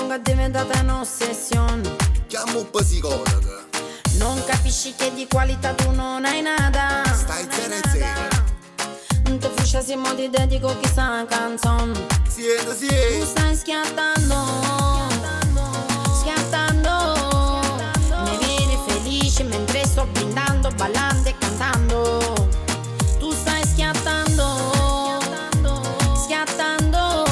lungo è diventata un'ossessione. Chiamo un psicologo. Non capisci che di qualità tu non hai nada. Stai zero e zero. Non ti fruscia se mo ti dedico chissà canzone. Siete, Tu stai schiattando, schiattando. Mi vedi felice mentre sto brindando, ballando e cantando. Tu stai schiattando, schiattando.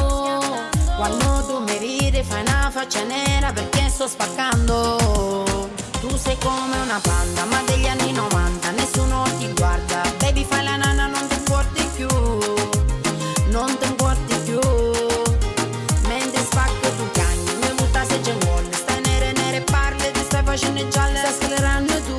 Quando tu mi vedi fai una faccia nera perché sto spaccando. Tu sei come una panda, ma degli anni 90 nessuno ti guarda. Baby fai la nana, non ti importi più, non ti importi più. Mentre spacco tu cagni, mi butta se c'è vuole. Stai nere nere parli, ti stai facendo gialle. Stai sclerando tu,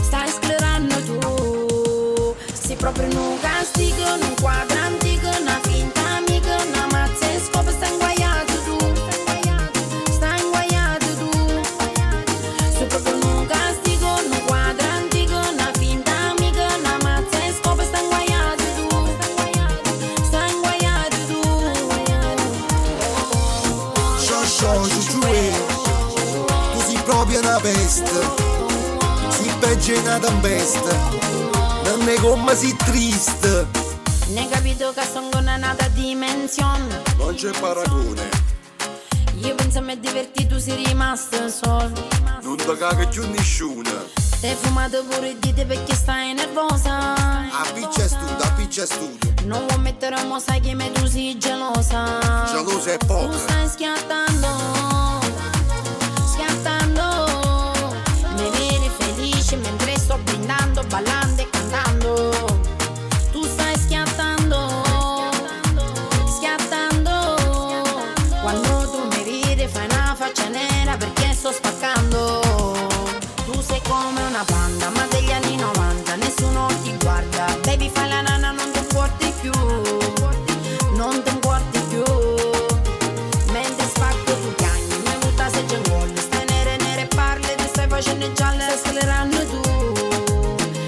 stai sclerando tu. Sei proprio in un castigo, in un quadro antico, una finta amica, una mazza e scopa. Stai inguaiato tu, stai inguaiato tu. Sei proprio in un castigo, in un quadro antico, una finta amica, una mazza e scopa. Stai inguaiato tu, stai inguaiato tu. Ciao, giù, tu sei proprio una peste. Sei peggio di una tempesta. Non è come sei triste. Ne hai capito che sono in un'altra dimensione. Non c'è paragone. Io penso a me divertito, tu sei rimasto solo. Non ti caga più nessuno. Ti hai fumato pure il dito perché stai nervosa. Appiccia studio. Non vuoi mettere mo sai che me tu sei gelosa. Gelosa è Tu poca. stai schiattando, schiattando. Mi vedi felice mentre sto brindando, ballando e cantando. Tu stai schiattando, schiattando. Quando tu mi vedi fai una faccia nera perché sto spaccando. Tu sei come una panda, ma degli anni 90 nessuno ti guarda. Baby fai la nana, non ti importi più, non ti importi più. Mentre spacco tu cagni, mi butta se c'è vuole. Stai nere nere parli, ti stai facendo gialle. Stai sclerando tu,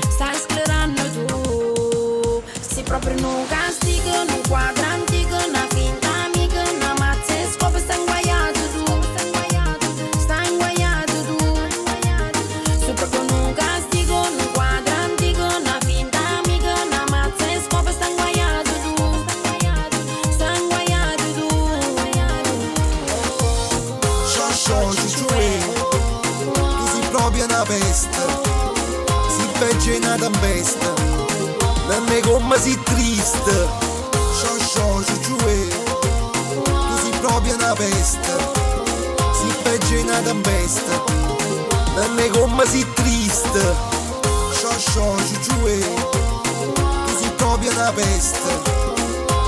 stai sclerando tu. Sei proprio in un castigo, in un quadro antico, una finta amica, una mazza e scopa. Stai inguaiato tu, stai inguaiato tu. Sei proprio in un castigo, in un quadro antico, una finta amica, una mazza e scopa. Stai inguaiato tu, stai inguaiato tu. Ciao, giù, tu sei proprio una peste. Sei peggio di una tempesta. Non è come sei triste. Ciao, giù, tu sei proprio una peste. Sei peggio di una tempesta. Non è come sei triste. Ciao, giù, tu sei proprio una peste.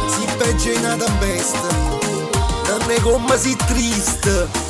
Sei peggio di una tempesta. Non è come sei triste.